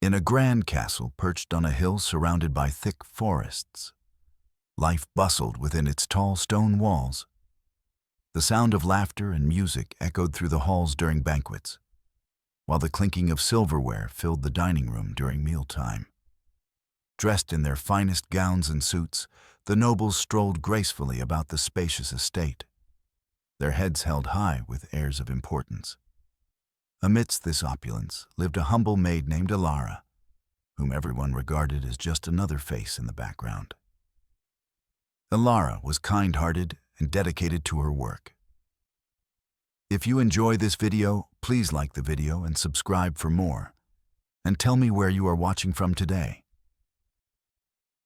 In a grand castle perched on a hill surrounded by thick forests, life bustled within its tall stone walls. The sound of laughter and music echoed through the halls during banquets, while the clinking of silverware filled the dining room during mealtime. Dressed in their finest gowns and suits, the nobles strolled gracefully about the spacious estate, their heads held high with airs of importance. Amidst this opulence lived a humble maid named Ilara, whom everyone regarded as just another face in the background. Ilara was kind-hearted and dedicated to her work. If you enjoy this video, please like the video and subscribe for more, and tell me where you are watching from today.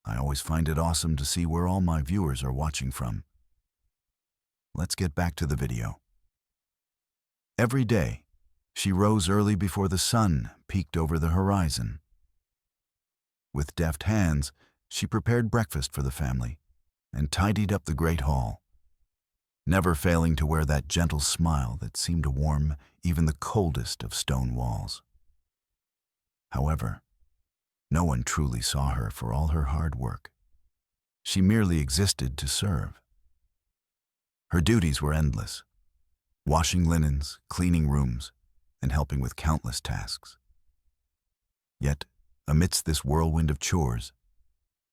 I always find it awesome to see where all my viewers are watching from. Let's get back to the video. Every day, she rose early before the sun peeked over the horizon. With deft hands, she prepared breakfast for the family and tidied up the great hall, never failing to wear that gentle smile that seemed to warm even the coldest of stone walls. However, no one truly saw her for all her hard work. She merely existed to serve. Her duties were endless, washing linens, cleaning rooms, and helping with countless tasks. Yet, amidst this whirlwind of chores,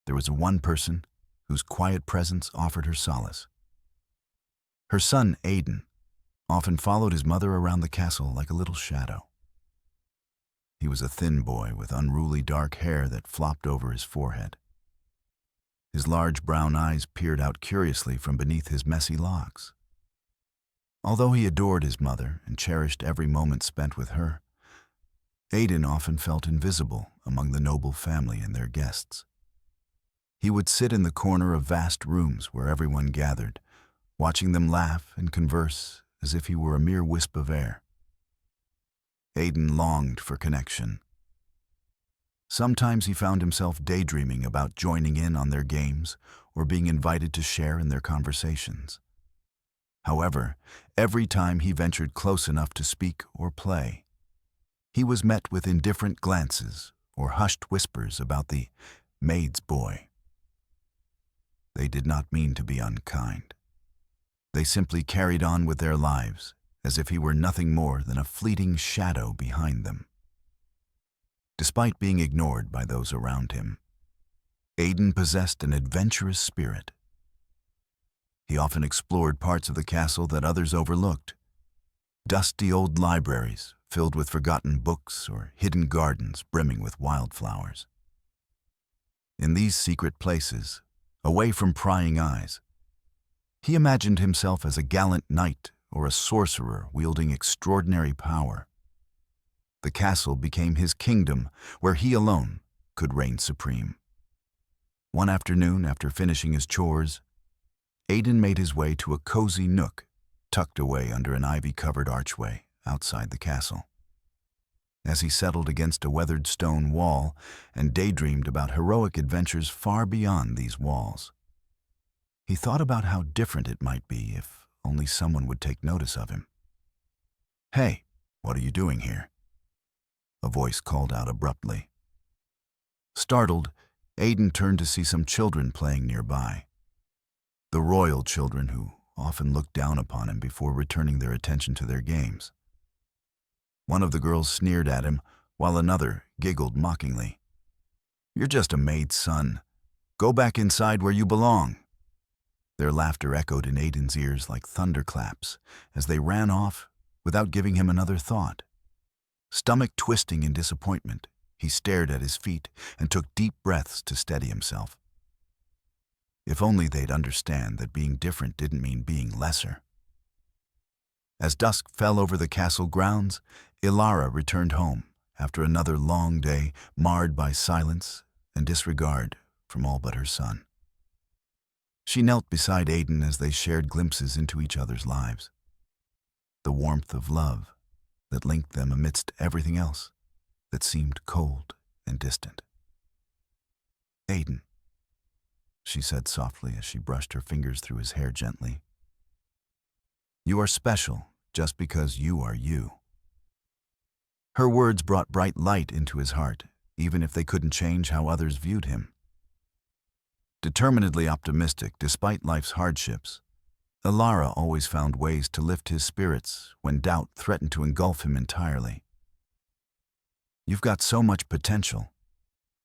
there was one person whose quiet presence offered her solace. Her son, Aiden, often followed his mother around the castle like a little shadow. He was a thin boy with unruly dark hair that flopped over his forehead. His large brown eyes peered out curiously from beneath his messy locks. Although he adored his mother and cherished every moment spent with her, Aiden often felt invisible among the noble family and their guests. He would sit in the corner of vast rooms where everyone gathered, watching them laugh and converse as if he were a mere wisp of air. Aiden longed for connection. Sometimes he found himself daydreaming about joining in on their games or being invited to share in their conversations. However, every time he ventured close enough to speak or play, he was met with indifferent glances or hushed whispers about the maid's boy. They did not mean to be unkind. They simply carried on with their lives as if he were nothing more than a fleeting shadow behind them. Despite being ignored by those around him, Aiden possessed an adventurous spirit. He often explored parts of the castle that others overlooked. Dusty old libraries filled with forgotten books or hidden gardens brimming with wildflowers. In these secret places, away from prying eyes, he imagined himself as a gallant knight or a sorcerer wielding extraordinary power. The castle became his kingdom where he alone could reign supreme. One afternoon, after finishing his chores, Aiden made his way to a cozy nook tucked away under an ivy-covered archway outside the castle. As he settled against a weathered stone wall and daydreamed about heroic adventures far beyond these walls, he thought about how different it might be if only someone would take notice of him. "Hey, what are you doing here?" a voice called out abruptly. Startled, Aiden turned to see some children playing nearby. The royal children who often looked down upon him before returning their attention to their games. One of the girls sneered at him, while another giggled mockingly. "You're just a maid's son. Go back inside where you belong." Their laughter echoed in Aiden's ears like thunderclaps as they ran off without giving him another thought. Stomach twisting in disappointment, he stared at his feet and took deep breaths to steady himself. If only they'd understand that being different didn't mean being lesser. As dusk fell over the castle grounds, Ilara returned home after another long day marred by silence and disregard from all but her son. She knelt beside Aiden as they shared glimpses into each other's lives. The warmth of love that linked them amidst everything else that seemed cold and distant. "Aiden," she said softly as she brushed her fingers through his hair gently. "You are special just because you are you." Her words brought bright light into his heart even if they couldn't change how others viewed him. Determinedly optimistic despite life's hardships, Ilara always found ways to lift his spirits when doubt threatened to engulf him entirely. "You've got so much potential,"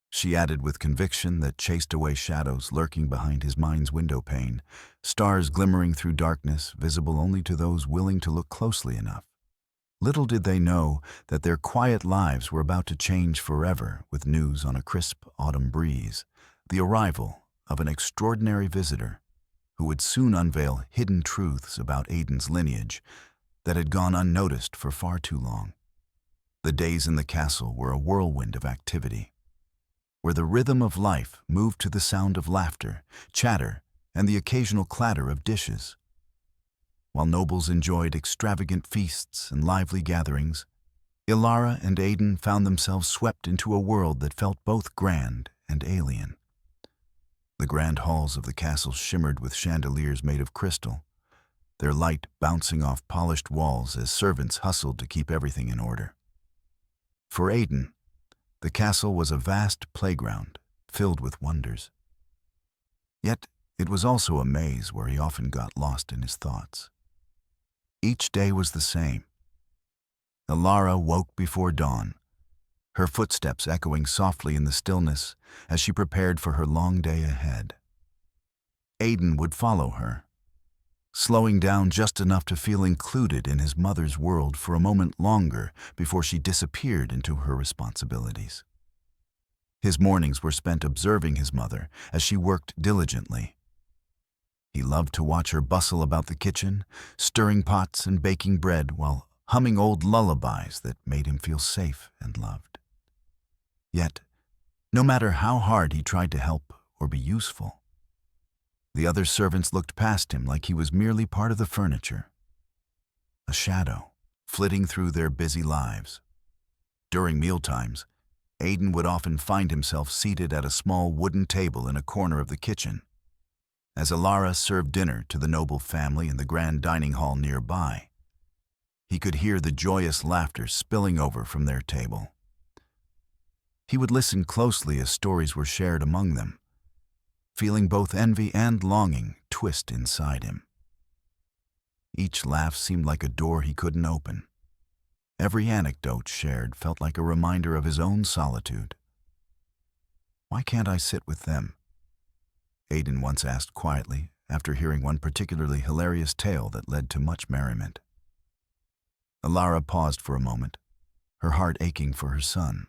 she added with conviction that chased away shadows lurking behind his mind's window pane, stars glimmering through darkness visible only to those willing to look closely enough. Little did they know that their quiet lives were about to change forever with news on a crisp autumn breeze, the arrival of an extraordinary visitor who would soon unveil hidden truths about Aiden's lineage that had gone unnoticed for far too long. The days in the castle were a whirlwind of activity, where the rhythm of life moved to the sound of laughter, chatter, and the occasional clatter of dishes. While nobles enjoyed extravagant feasts and lively gatherings, Ilara and Aiden found themselves swept into a world that felt both grand and alien. The grand halls of the castle shimmered with chandeliers made of crystal, their light bouncing off polished walls as servants hustled to keep everything in order. For Aiden, the castle was a vast playground filled with wonders. Yet it was also a maze where he often got lost in his thoughts. Each day was the same. Ilara woke before dawn, her footsteps echoing softly in the stillness as she prepared for her long day ahead. Aiden would follow her, slowing down just enough to feel included in his mother's world for a moment longer before she disappeared into her responsibilities. His mornings were spent observing his mother as she worked diligently. He loved to watch her bustle about the kitchen, stirring pots and baking bread while humming old lullabies that made him feel safe and loved. Yet, no matter how hard he tried to help or be useful, the other servants looked past him like he was merely part of the furniture, a shadow flitting through their busy lives. During mealtimes, Aiden would often find himself seated at a small wooden table in a corner of the kitchen. As Ilara served dinner to the noble family in the grand dining hall nearby, he could hear the joyous laughter spilling over from their table. He would listen closely as stories were shared among them, feeling both envy and longing twist inside him. Each laugh seemed like a door he couldn't open. Every anecdote shared felt like a reminder of his own solitude. "Why can't I sit with them?" Aiden once asked quietly after hearing one particularly hilarious tale that led to much merriment. Ilara paused for a moment, her heart aching for her son.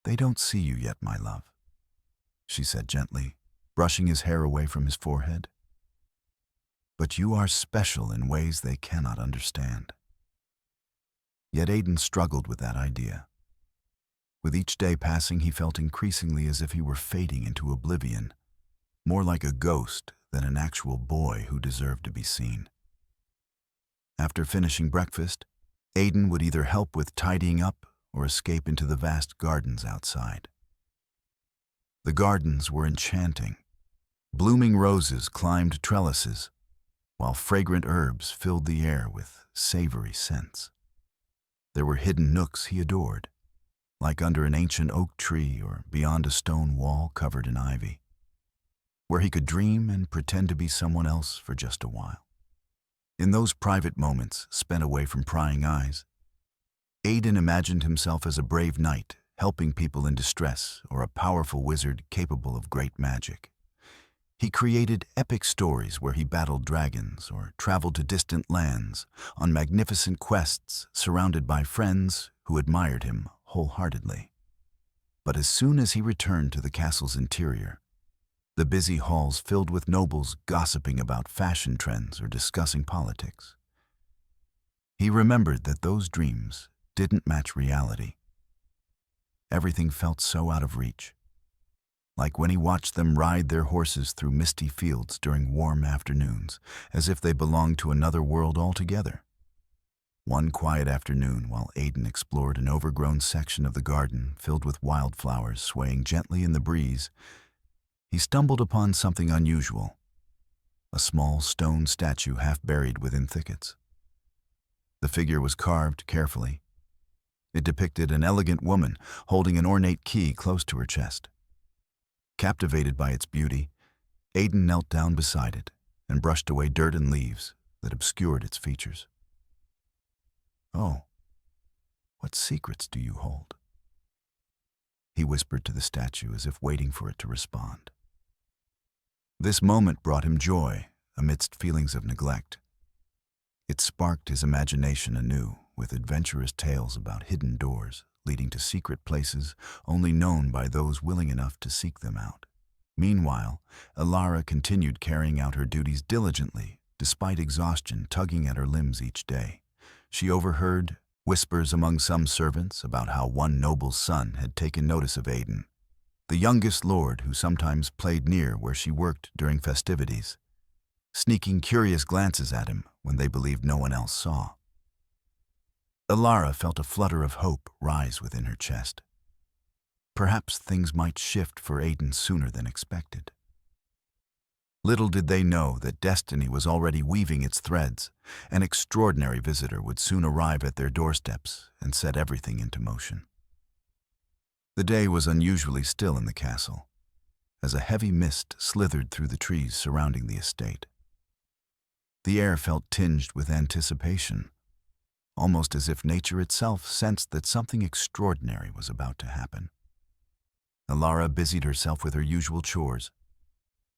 "They don't see you yet, my love," she said gently, brushing his hair away from his forehead. "But you are special in ways they cannot understand." Yet Aiden struggled with that idea. With each day passing, he felt increasingly as if he were fading into oblivion, more like a ghost than an actual boy who deserved to be seen. After finishing breakfast, Aiden would either help with tidying up or escape into the vast gardens outside. The gardens were enchanting. Blooming roses climbed trellises, while fragrant herbs filled the air with savory scents. There were hidden nooks he adored, like under an ancient oak tree or beyond a stone wall covered in ivy, where he could dream and pretend to be someone else for just a while. In those private moments spent away from prying eyes, Aiden imagined himself as a brave knight helping people in distress or a powerful wizard capable of great magic. He created epic stories where he battled dragons or traveled to distant lands on magnificent quests surrounded by friends who admired him wholeheartedly. But as soon as he returned to the castle's interior, the busy halls filled with nobles gossiping about fashion trends or discussing politics, he remembered that those dreams didn't match reality. Everything felt so out of reach, like when he watched them ride their horses through misty fields during warm afternoons, as if they belonged to another world altogether. One quiet afternoon, while Aiden explored an overgrown section of the garden filled with wildflowers swaying gently in the breeze, he stumbled upon something unusual, a small stone statue half buried within thickets. The figure was carved carefully, It depicted an elegant woman holding an ornate key close to her chest. Captivated by its beauty, Aiden knelt down beside it and brushed away dirt and leaves that obscured its features. "Oh, what secrets do you hold?" he whispered to the statue as if waiting for it to respond. This moment brought him joy amidst feelings of neglect. It sparked his imagination anew with adventurous tales about hidden doors leading to secret places only known by those willing enough to seek them out. Meanwhile, Elara continued carrying out her duties diligently, despite exhaustion tugging at her limbs each day. She overheard whispers among some servants about how one noble's son had taken notice of Aiden, the youngest lord who sometimes played near where she worked during festivities, sneaking curious glances at him when they believed no one else saw. Elara felt a flutter of hope rise within her chest. Perhaps things might shift for Aiden sooner than expected. Little did they know that destiny was already weaving its threads. An extraordinary visitor would soon arrive at their doorsteps and set everything into motion. The day was unusually still in the castle, as a heavy mist slithered through the trees surrounding the estate. The air felt tinged with anticipation, almost as if nature itself sensed that something extraordinary was about to happen. Elara busied herself with her usual chores,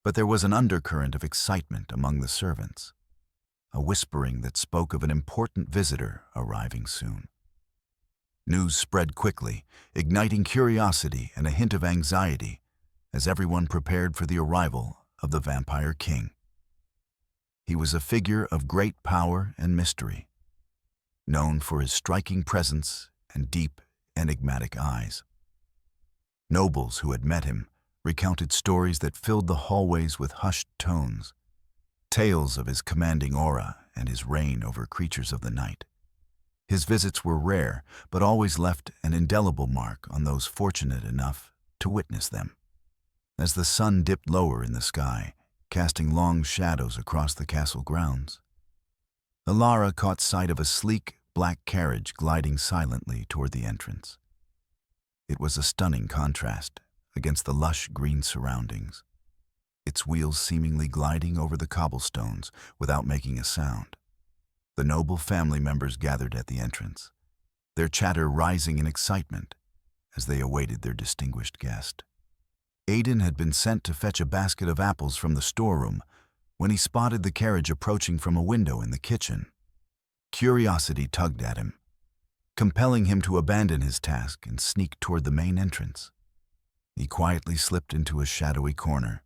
but there was an undercurrent of excitement among the servants, a whispering that spoke of an important visitor arriving soon. News spread quickly, igniting curiosity and a hint of anxiety as everyone prepared for the arrival of the Vampire King. He was a figure of great power and mystery, known for his striking presence and deep, enigmatic eyes. Nobles who had met him recounted stories that filled the hallways with hushed tones, tales of his commanding aura and his reign over creatures of the night. His visits were rare, but always left an indelible mark on those fortunate enough to witness them. As the sun dipped lower in the sky, casting long shadows across the castle grounds, Elara caught sight of a sleek, black carriage gliding silently toward the entrance. It was a stunning contrast against the lush green surroundings, its wheels seemingly gliding over the cobblestones without making a sound. The noble family members gathered at the entrance, their chatter rising in excitement as they awaited their distinguished guest. Aiden had been sent to fetch a basket of apples from the storeroom when he spotted the carriage approaching from a window in the kitchen. Curiosity tugged at him, compelling him to abandon his task and sneak toward the main entrance. He quietly slipped into a shadowy corner,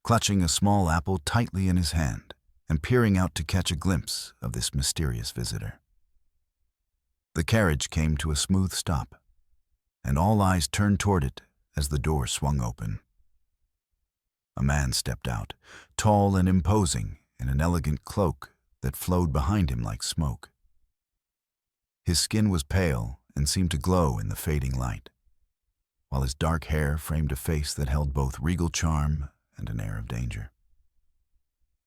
clutching a small apple tightly in his hand and peering out to catch a glimpse of this mysterious visitor. The carriage came to a smooth stop, and all eyes turned toward it as the door swung open. A man stepped out, tall and imposing, in an elegant cloak that flowed behind him like smoke. His skin was pale and seemed to glow in the fading light, while his dark hair framed a face that held both regal charm and an air of danger.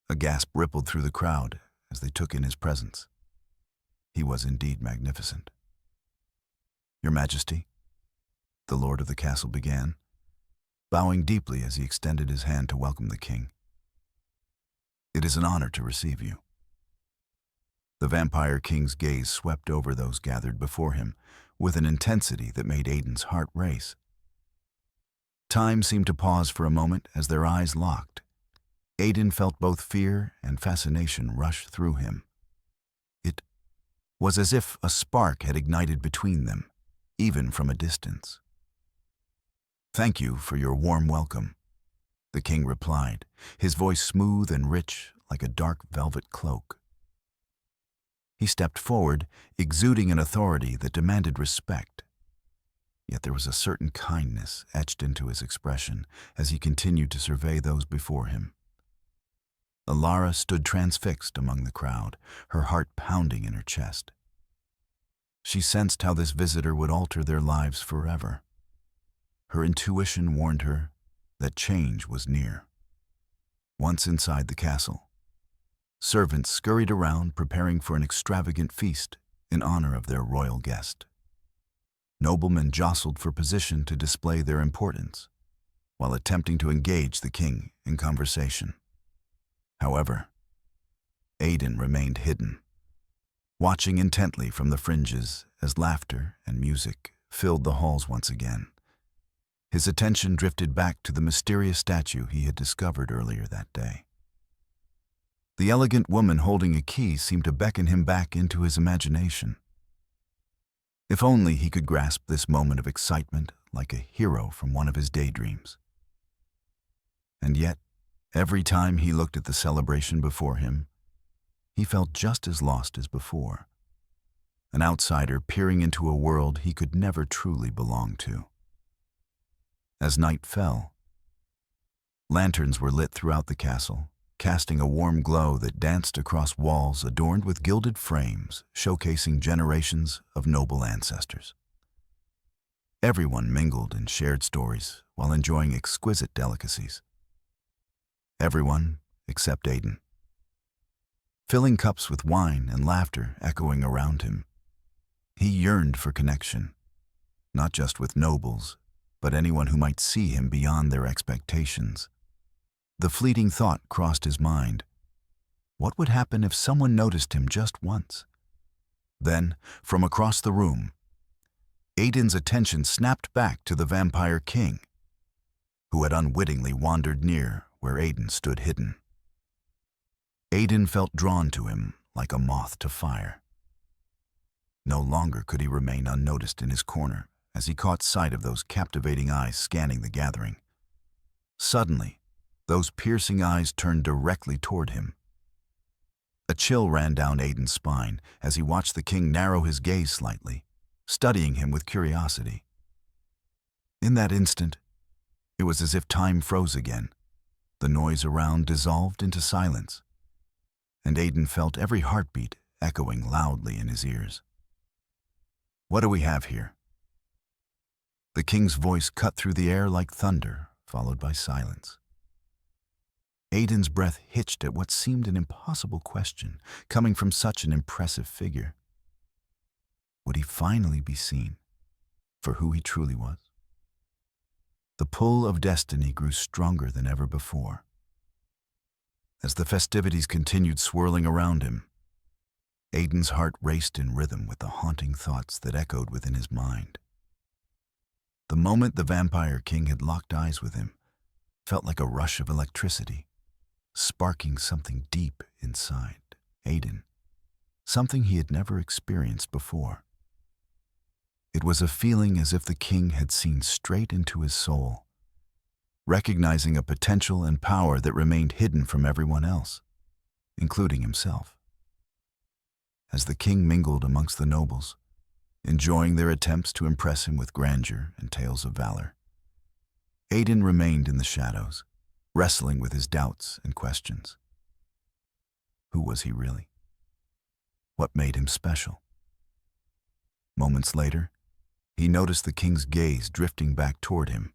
A gasp rippled through the crowd as they took in his presence. He was indeed magnificent. "Your Majesty," the lord of the castle began, bowing deeply as he extended his hand to welcome the king. "It is an honor to receive you." The Vampire King's gaze swept over those gathered before him with an intensity that made Aiden's heart race. Time seemed to pause for a moment as their eyes locked. Aiden felt both fear and fascination rush through him. It was as if a spark had ignited between them, even from a distance. "Thank you for your warm welcome," the king replied, his voice smooth and rich like a dark velvet cloak. He stepped forward, exuding an authority that demanded respect. Yet there was a certain kindness etched into his expression as he continued to survey those before him. Elara stood transfixed among the crowd, her heart pounding in her chest. She sensed how this visitor would alter their lives forever. Her intuition warned her that change was near. Once inside the castle, servants scurried around preparing for an extravagant feast in honor of their royal guest. Noblemen jostled for position to display their importance, while attempting to engage the king in conversation. However, Aidan remained hidden, watching intently from the fringes as laughter and music filled the halls once again. His attention drifted back to the mysterious statue he had discovered earlier that day. The elegant woman holding a key seemed to beckon him back into his imagination. If only he could grasp this moment of excitement like a hero from one of his daydreams. And yet, every time he looked at the celebration before him, he felt just as lost as before, an outsider peering into a world he could never truly belong to. As night fell, lanterns were lit throughout the castle, casting a warm glow that danced across walls adorned with gilded frames showcasing generations of noble ancestors. Everyone mingled and shared stories while enjoying exquisite delicacies. Everyone except Aidan. Filling cups with wine and laughter echoing around him, he yearned for connection, not just with nobles, but anyone who might see him beyond their expectations. The fleeting thought crossed his mind. What would happen if someone noticed him just once? Then, from across the room, Aidan's attention snapped back to the Vampire King, who had unwittingly wandered near where Aidan stood hidden. Aidan felt drawn to him like a moth to fire. No longer could he remain unnoticed in his corner as he caught sight of those captivating eyes scanning the gathering. Suddenly, those piercing eyes turned directly toward him. A chill ran down Aidan's spine as he watched the king narrow his gaze slightly, studying him with curiosity. In that instant, it was as if time froze again. The noise around dissolved into silence, and Aidan felt every heartbeat echoing loudly in his ears. "What do we have here?" The king's voice cut through the air like thunder, followed by silence. Aidan's breath hitched at what seemed an impossible question, coming from such an impressive figure. Would he finally be seen for who he truly was? The pull of destiny grew stronger than ever before. As the festivities continued swirling around him, Aidan's heart raced in rhythm with the haunting thoughts that echoed within his mind. The moment the Vampire King had locked eyes with him felt like a rush of electricity, sparking something deep inside Aidan, something he had never experienced before. It was a feeling as if the king had seen straight into his soul, recognizing a potential and power that remained hidden from everyone else, including himself. As the king mingled amongst the nobles, enjoying their attempts to impress him with grandeur and tales of valor, Aidan remained in the shadows, wrestling with his doubts and questions. Who was he really? What made him special? Moments later, he noticed the king's gaze drifting back toward him,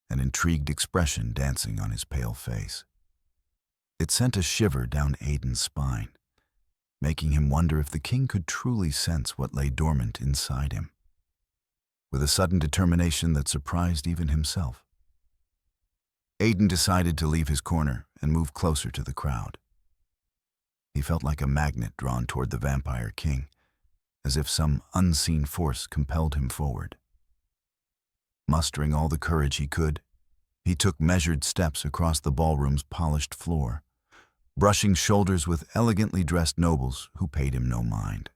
an intrigued expression dancing on his pale face. It sent a shiver down Aidan's spine, making him wonder if the king could truly sense what lay dormant inside him. With a sudden determination that surprised even himself, Aidan decided to leave his corner and move closer to the crowd. He felt like a magnet drawn toward the Vampire King, as if some unseen force compelled him forward. Mustering all the courage he could, he took measured steps across the ballroom's polished floor, brushing shoulders with elegantly dressed nobles who paid him no mind.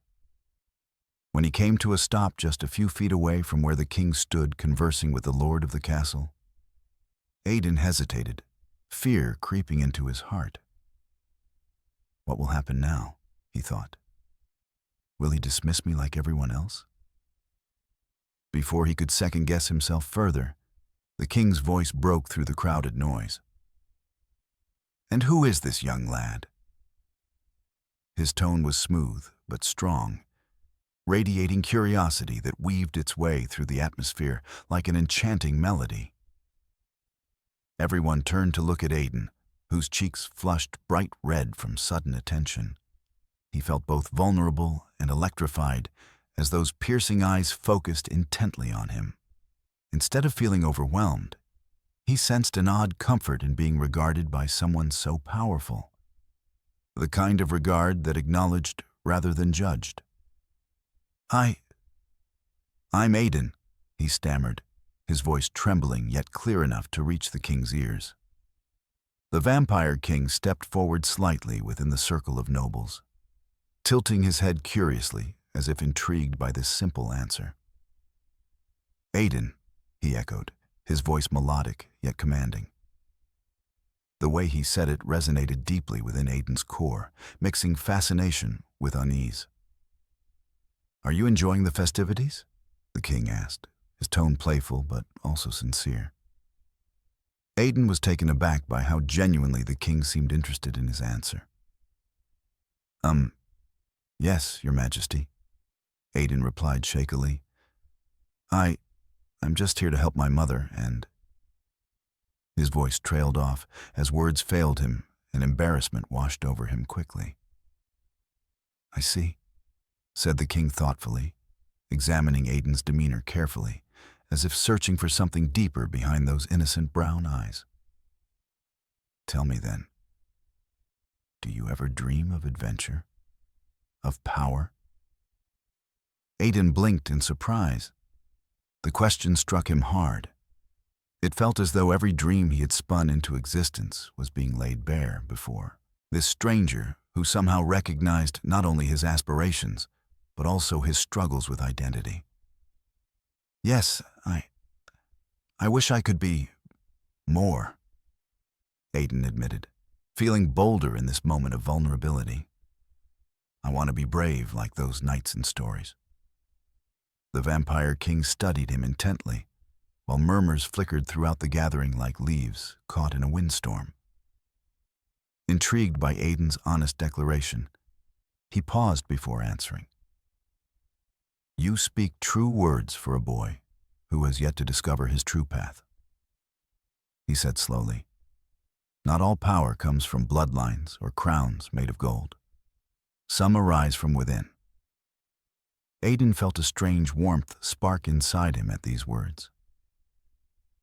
When he came to a stop just a few feet away from where the king stood conversing with the lord of the castle, Aidan hesitated, fear creeping into his heart. What will happen now? He thought. Will he dismiss me like everyone else? Before he could second-guess himself further, the king's voice broke through the crowded noise. "And who is this young lad?" His tone was smooth but strong, radiating curiosity that weaved its way through the atmosphere like an enchanting melody. Everyone turned to look at Aidan, whose cheeks flushed bright red from sudden attention. He felt both vulnerable and electrified as those piercing eyes focused intently on him. Instead of feeling overwhelmed, he sensed an odd comfort in being regarded by someone so powerful, the kind of regard that acknowledged rather than judged. I'm Aiden," he stammered, his voice trembling yet clear enough to reach the king's ears. The Vampire King stepped forward slightly within the circle of nobles, tilting his head curiously as if intrigued by this simple answer. "Aiden," he echoed, his voice melodic yet commanding. The way he said it resonated deeply within Aiden's core, mixing fascination with unease. "Are you enjoying the festivities?" the king asked, his tone playful but also sincere. Aiden was taken aback by how genuinely the king seemed interested in his answer. Yes, Your Majesty," Aiden replied shakily. I'm just here to help my mother, and..." His voice trailed off as words failed him and embarrassment washed over him quickly. "I see," said the king thoughtfully, examining Aiden's demeanor carefully, as if searching for something deeper behind those innocent brown eyes. "Tell me then, do you ever dream of adventure? Of power?" Aiden blinked in surprise. The question struck him hard. It felt as though every dream he had spun into existence was being laid bare before this stranger who somehow recognized not only his aspirations, but also his struggles with identity. "Yes, I wish I could be more," Aiden admitted, feeling bolder in this moment of vulnerability. "I want to be brave like those knights in stories." The Vampire King studied him intently, while murmurs flickered throughout the gathering like leaves caught in a windstorm. Intrigued by Aiden's honest declaration, he paused before answering. "You speak true words for a boy who has yet to discover his true path," he said slowly. "Not all power comes from bloodlines or crowns made of gold. Some arise from within." Aiden felt a strange warmth spark inside him at these words.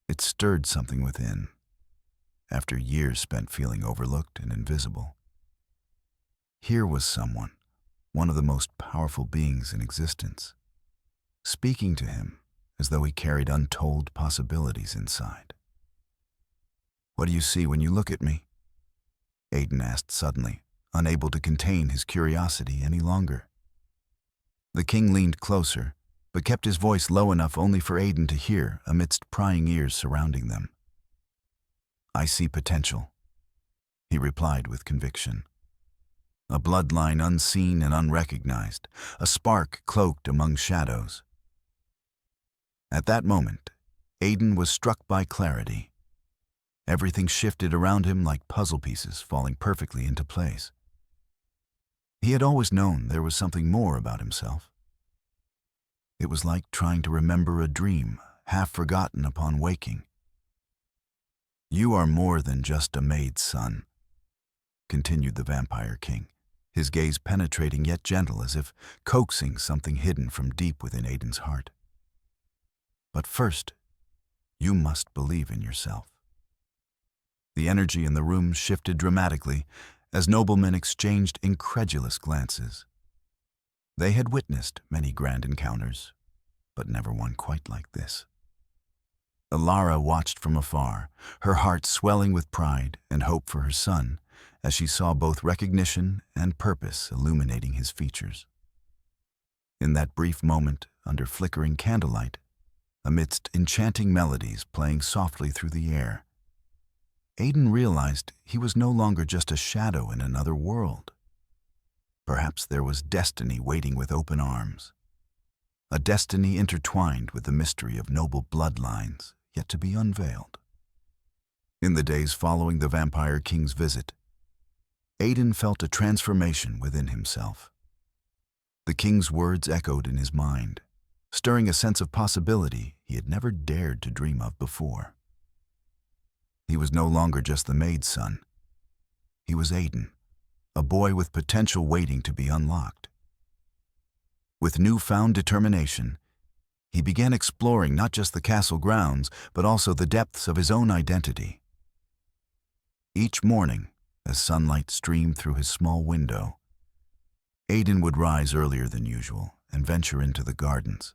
It stirred something within, after years spent feeling overlooked and invisible. Here was someone, one of the most powerful beings in existence, speaking to him as though he carried untold possibilities inside. "What do you see when you look at me?" Aiden asked suddenly, unable to contain his curiosity any longer. The king leaned closer, but kept his voice low enough only for Aiden to hear amidst prying ears surrounding them. "I see potential," he replied with conviction. "A bloodline unseen and unrecognized, a spark cloaked among shadows." At that moment, Aiden was struck by clarity. Everything shifted around him like puzzle pieces falling perfectly into place. He had always known there was something more about himself. It was like trying to remember a dream, half forgotten upon waking. "You are more than just a maid's son," continued the Vampire King, his gaze penetrating yet gentle as if coaxing something hidden from deep within Aiden's heart. "But first, you must believe in yourself." The energy in the room shifted dramatically as noblemen exchanged incredulous glances. They had witnessed many grand encounters, but never one quite like this. Alara watched from afar, her heart swelling with pride and hope for her son as she saw both recognition and purpose illuminating his features. In that brief moment, under flickering candlelight, amidst enchanting melodies playing softly through the air, Aiden realized he was no longer just a shadow in another world. Perhaps there was destiny waiting with open arms, a destiny intertwined with the mystery of noble bloodlines yet to be unveiled. In the days following the Vampire King's visit, Aiden felt a transformation within himself. The king's words echoed in his mind, stirring a sense of possibility he had never dared to dream of before. He was no longer just the maid's son. He was Aiden, a boy with potential waiting to be unlocked. With newfound determination, he began exploring not just the castle grounds, but also the depths of his own identity. Each morning, as sunlight streamed through his small window, Aiden would rise earlier than usual and venture into the gardens.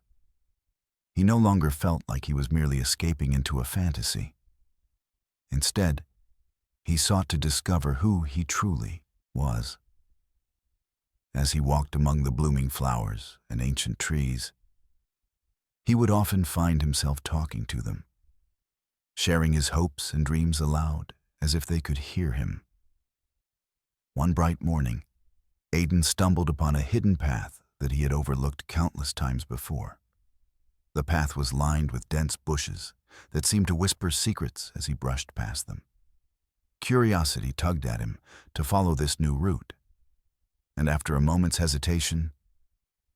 He no longer felt like he was merely escaping into a fantasy. Instead, he sought to discover who he truly was. As he walked among the blooming flowers and ancient trees, he would often find himself talking to them, sharing his hopes and dreams aloud as if they could hear him. One bright morning, Aiden stumbled upon a hidden path that he had overlooked countless times before. The path was lined with dense bushes that seemed to whisper secrets as he brushed past them. Curiosity tugged at him to follow this new route, and after a moment's hesitation,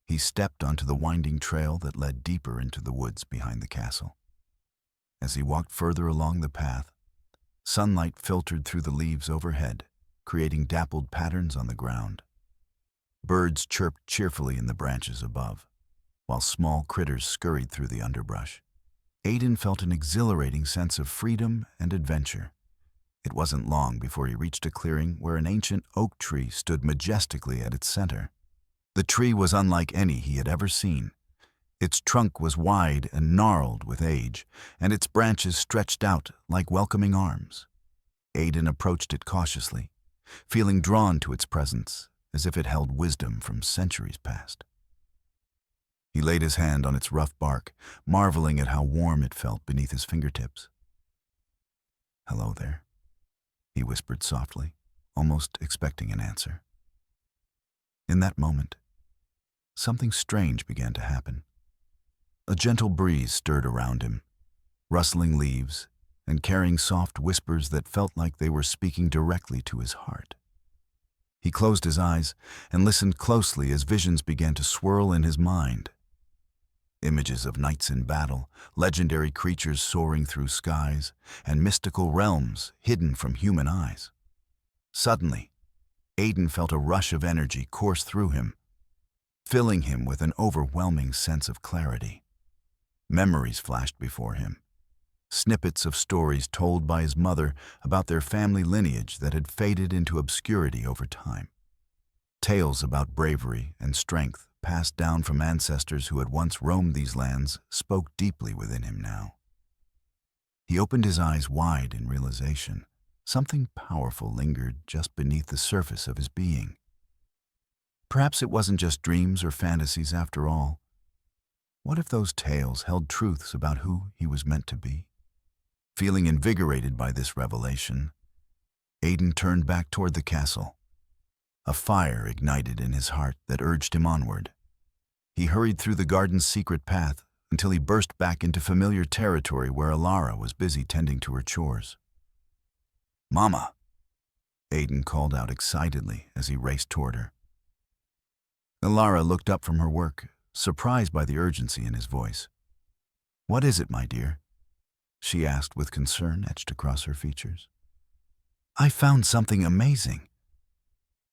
he stepped onto the winding trail that led deeper into the woods behind the castle. As he walked further along the path, sunlight filtered through the leaves overhead, creating dappled patterns on the ground. Birds chirped cheerfully in the branches above, while small critters scurried through the underbrush. Aiden felt an exhilarating sense of freedom and adventure. It wasn't long before he reached a clearing where an ancient oak tree stood majestically at its center. The tree was unlike any he had ever seen. Its trunk was wide and gnarled with age, and its branches stretched out like welcoming arms. Aiden approached it cautiously, feeling drawn to its presence as if it held wisdom from centuries past. He laid his hand on its rough bark, marveling at how warm it felt beneath his fingertips. "Hello there," he whispered softly, almost expecting an answer. In that moment, something strange began to happen. A gentle breeze stirred around him, rustling leaves and carrying soft whispers that felt like they were speaking directly to his heart. He closed his eyes and listened closely as visions began to swirl in his mind. Images of knights in battle, legendary creatures soaring through skies, and mystical realms hidden from human eyes. Suddenly, Aiden felt a rush of energy course through him, filling him with an overwhelming sense of clarity. Memories flashed before him, snippets of stories told by his mother about their family lineage that had faded into obscurity over time. Tales about bravery and strength passed down from ancestors who had once roamed these lands spoke deeply within him now. He opened his eyes wide in realization. Something powerful lingered just beneath the surface of his being. Perhaps it wasn't just dreams or fantasies after all. What if those tales held truths about who he was meant to be? Feeling invigorated by this revelation, Aiden turned back toward the castle. A fire ignited in his heart that urged him onward. He hurried through the garden's secret path until he burst back into familiar territory where Alara was busy tending to her chores. "Mama," Aiden called out excitedly as he raced toward her. Alara looked up from her work, surprised by the urgency in his voice. "What is it, my dear?" she asked with concern etched across her features. "I found something amazing,"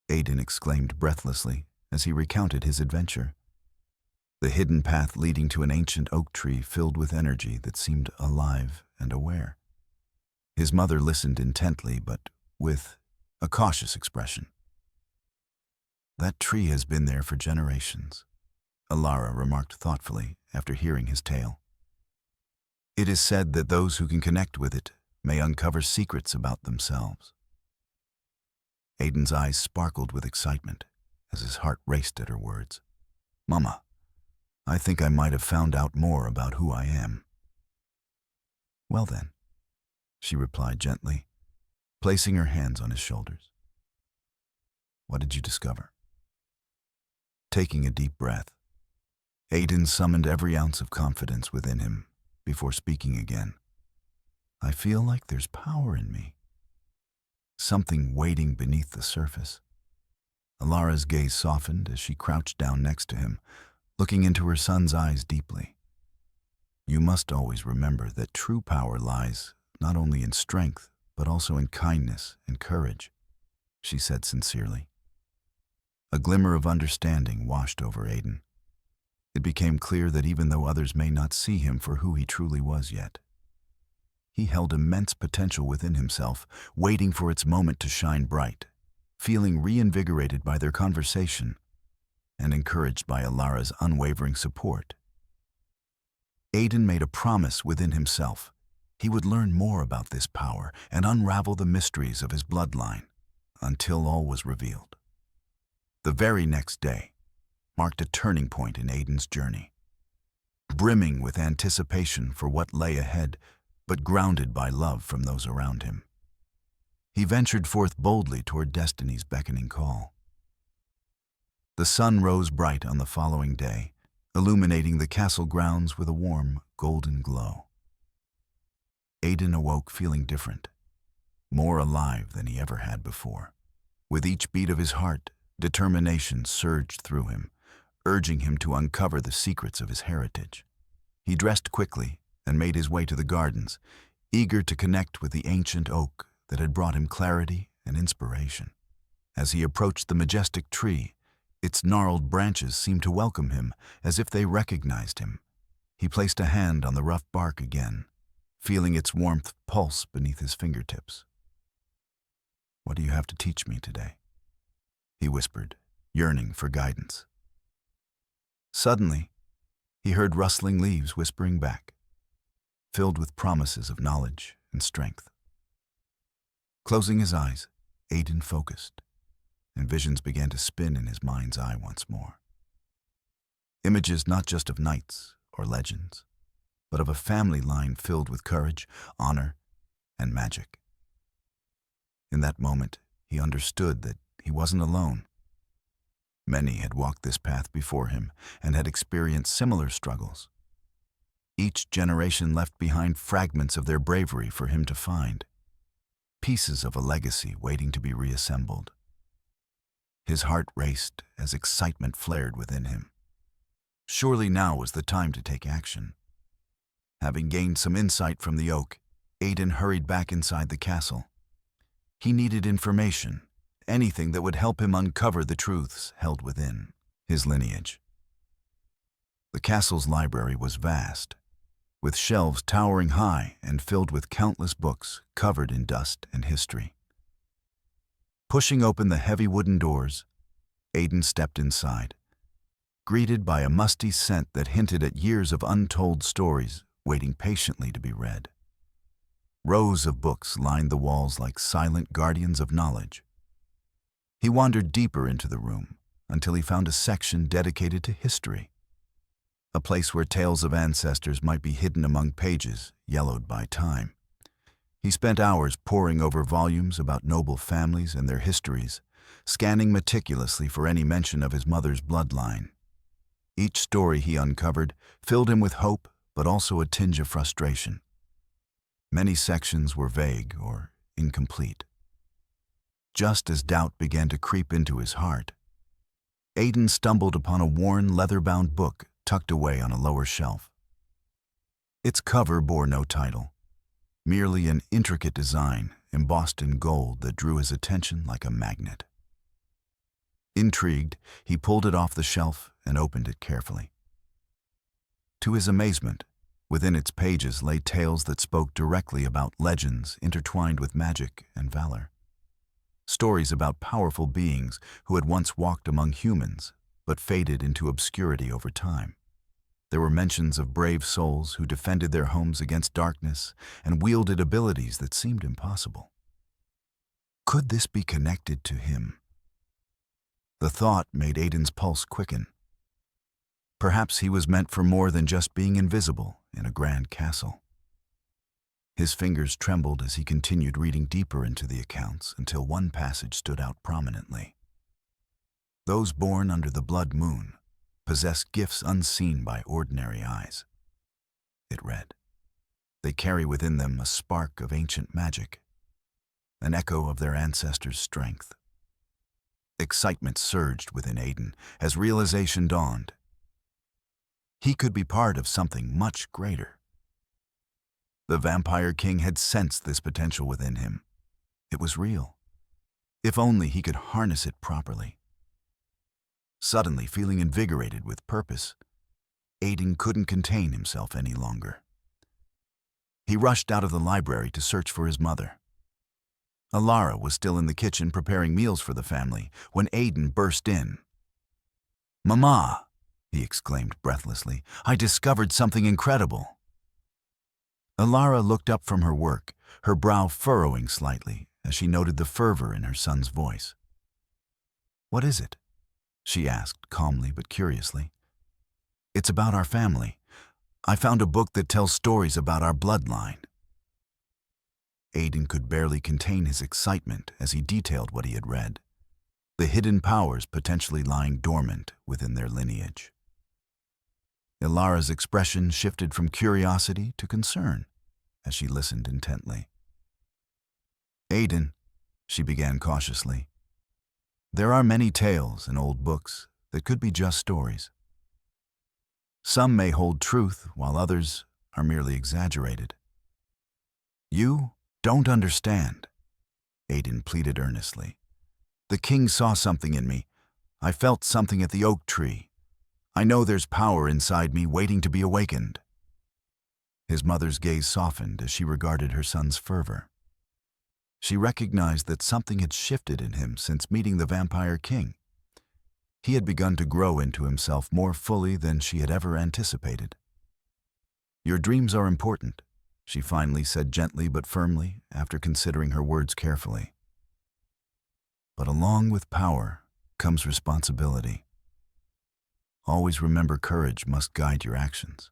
Aiden exclaimed breathlessly as he recounted his adventure. The hidden path leading to an ancient oak tree filled with energy that seemed alive and aware. His mother listened intently, but with a cautious expression. "That tree has been there for generations," Alara remarked thoughtfully after hearing his tale. "It is said that those who can connect with it may uncover secrets about themselves." Aiden's eyes sparkled with excitement as his heart raced at her words. "Mama, I think I might have found out more about who I am." "Well then," she replied gently, placing her hands on his shoulders. "What did you discover?" Taking a deep breath, Aiden summoned every ounce of confidence within him before speaking again. "I feel like there's power in me. Something waiting beneath the surface." Alara's gaze softened as she crouched down next to him, looking into her son's eyes deeply. "You must always remember that true power lies not only in strength, but also in kindness and courage," she said sincerely. A glimmer of understanding washed over Aiden, It became clear that even though others may not see him for who he truly was yet, he held immense potential within himself, waiting for its moment to shine bright, feeling reinvigorated by their conversation and encouraged by Alara's unwavering support. Aiden made a promise within himself. He would learn more about this power and unravel the mysteries of his bloodline until all was revealed. The very next day marked a turning point in Aiden's journey. Brimming with anticipation for what lay ahead, but grounded by love from those around him, he ventured forth boldly toward destiny's beckoning call. The sun rose bright on the following day, illuminating the castle grounds with a warm, golden glow. Aiden awoke feeling different, more alive than he ever had before. With each beat of his heart, determination surged through him, urging him to uncover the secrets of his heritage. He dressed quickly and made his way to the gardens, eager to connect with the ancient oak that had brought him clarity and inspiration. As he approached the majestic tree, its gnarled branches seemed to welcome him as if they recognized him. He placed a hand on the rough bark again, feeling its warmth pulse beneath his fingertips. "What do you have to teach me today?" he whispered, yearning for guidance. Suddenly, he heard rustling leaves whispering back, filled with promises of knowledge and strength. Closing his eyes, Aiden focused, and visions began to spin in his mind's eye once more. Images not just of knights or legends, but of a family line filled with courage, honor, and magic. In that moment, he understood that he wasn't alone. Many had walked this path before him and had experienced similar struggles. Each generation left behind fragments of their bravery for him to find, pieces of a legacy waiting to be reassembled. His heart raced as excitement flared within him. Surely now was the time to take action. Having gained some insight from the oak, Aiden hurried back inside the castle. He needed information, anything that would help him uncover the truths held within his lineage. The castle's library was vast, with shelves towering high and filled with countless books covered in dust and history. Pushing open the heavy wooden doors, Aiden stepped inside, greeted by a musty scent that hinted at years of untold stories waiting patiently to be read. Rows of books lined the walls like silent guardians of knowledge. He wandered deeper into the room until he found a section dedicated to history, a place where tales of ancestors might be hidden among pages yellowed by time. He spent hours poring over volumes about noble families and their histories, scanning meticulously for any mention of his mother's bloodline. Each story he uncovered filled him with hope, but also a tinge of frustration. Many sections were vague or incomplete. Just as doubt began to creep into his heart, Aiden stumbled upon a worn, leather-bound book tucked away on a lower shelf. Its cover bore no title, merely an intricate design embossed in gold that drew his attention like a magnet. Intrigued, he pulled it off the shelf and opened it carefully. To his amazement, within its pages lay tales that spoke directly about legends intertwined with magic and valor. Stories about powerful beings who had once walked among humans, but faded into obscurity over time. There were mentions of brave souls who defended their homes against darkness and wielded abilities that seemed impossible. Could this be connected to him? The thought made Aiden's pulse quicken. Perhaps he was meant for more than just being invisible in a grand castle. His fingers trembled as he continued reading deeper into the accounts until one passage stood out prominently. Those born under the blood moon possess gifts unseen by ordinary eyes. It read, "They carry within them a spark of ancient magic, an echo of their ancestors' strength." Excitement surged within Aiden as realization dawned. He could be part of something much greater. The Vampire King had sensed this potential within him. It was real, if only he could harness it properly. Suddenly feeling invigorated with purpose, Aiden couldn't contain himself any longer. He rushed out of the library to search for his mother. Alara was still in the kitchen preparing meals for the family when Aiden burst in. "Mama!" he exclaimed breathlessly. "I discovered something incredible." Alara looked up from her work, her brow furrowing slightly as she noted the fervor in her son's voice. "What is it?" she asked calmly but curiously. "It's about our family. I found a book that tells stories about our bloodline." Aiden could barely contain his excitement as he detailed what he had read, the hidden powers potentially lying dormant within their lineage. Ilara's expression shifted from curiosity to concern as she listened intently. "Aiden," she began cautiously, "there are many tales in old books that could be just stories. Some may hold truth while others are merely exaggerated. You don't understand," Aiden pleaded earnestly. "The king saw something in me. I felt something at the oak tree. I know there's power inside me waiting to be awakened." His mother's gaze softened as she regarded her son's fervor. She recognized that something had shifted in him since meeting the Vampire King. He had begun to grow into himself more fully than she had ever anticipated. "Your dreams are important," she finally said gently but firmly after considering her words carefully. "But along with power comes responsibility. Always remember courage must guide your actions."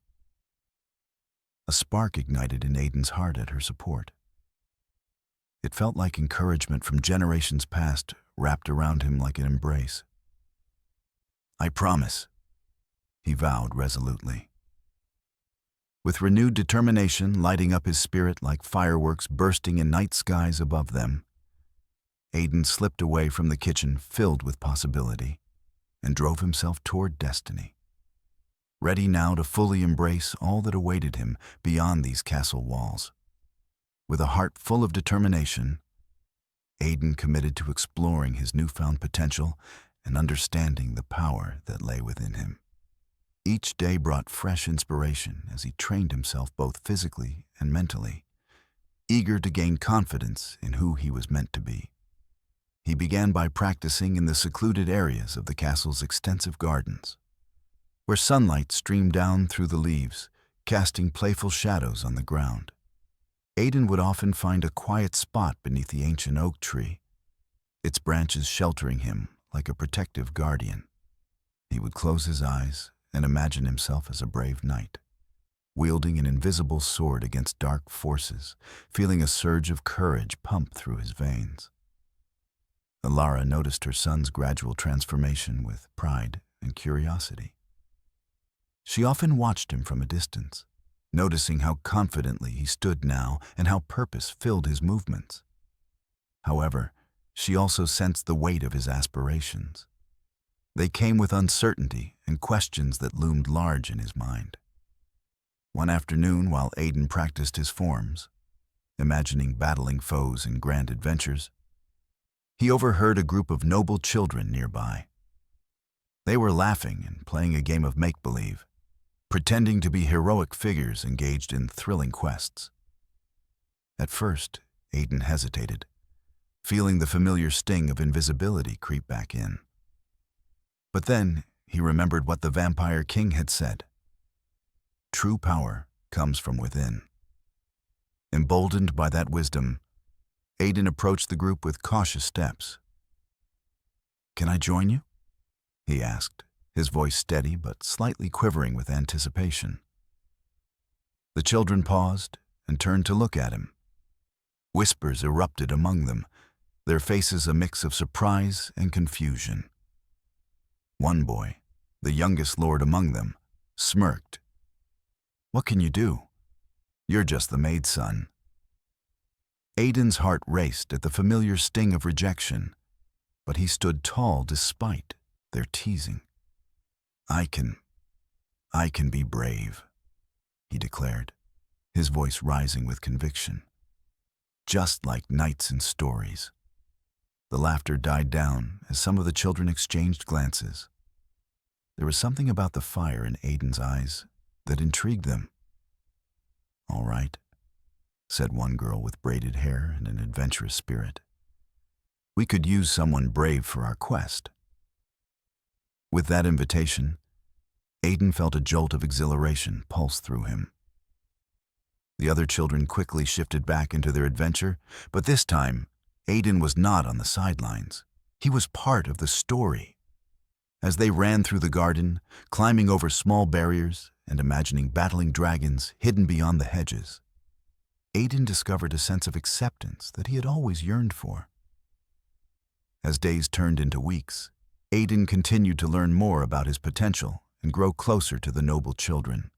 A spark ignited in Aiden's heart at her support. It felt like encouragement from generations past wrapped around him like an embrace. "I promise," he vowed resolutely. With renewed determination lighting up his spirit like fireworks bursting in night skies above them, Aiden slipped away from the kitchen filled with possibility and drove himself toward destiny, ready now to fully embrace all that awaited him beyond these castle walls. With a heart full of determination, Aiden committed to exploring his newfound potential and understanding the power that lay within him. Each day brought fresh inspiration as he trained himself both physically and mentally, eager to gain confidence in who he was meant to be. He began by practicing in the secluded areas of the castle's extensive gardens, where sunlight streamed down through the leaves, casting playful shadows on the ground. Aiden would often find a quiet spot beneath the ancient oak tree, its branches sheltering him like a protective guardian. He would close his eyes and imagine himself as a brave knight, wielding an invisible sword against dark forces, feeling a surge of courage pump through his veins. Alara noticed her son's gradual transformation with pride and curiosity. She often watched him from a distance, noticing how confidently he stood now and how purpose filled his movements. However, she also sensed the weight of his aspirations. They came with uncertainty and questions that loomed large in his mind. One afternoon, while Aiden practiced his forms, imagining battling foes in grand adventures, he overheard a group of noble children nearby. They were laughing and playing a game of make-believe, pretending to be heroic figures engaged in thrilling quests. At first, Aiden hesitated, feeling the familiar sting of invisibility creep back in. But then he remembered what the Vampire King had said. True power comes from within. Emboldened by that wisdom, Aiden approached the group with cautious steps. "Can I join you?" he asked, his voice steady but slightly quivering with anticipation. The children paused and turned to look at him. Whispers erupted among them, their faces a mix of surprise and confusion. One boy, the youngest lord among them, smirked. "What can you do? You're just the maid's son." Aiden's heart raced at the familiar sting of rejection, but he stood tall despite their teasing. I can be brave," he declared, his voice rising with conviction. "Just like knights in stories." The laughter died down as some of the children exchanged glances. There was something about the fire in Aiden's eyes that intrigued them. "All right," said one girl with braided hair and an adventurous spirit. "We could use someone brave for our quest." With that invitation, Aiden felt a jolt of exhilaration pulse through him. The other children quickly shifted back into their adventure, but this time, Aiden was not on the sidelines. He was part of the story. As they ran through the garden, climbing over small barriers and imagining battling dragons hidden beyond the hedges, Aiden discovered a sense of acceptance that he had always yearned for. As days turned into weeks, Aiden continued to learn more about his potential and grow closer to the noble children.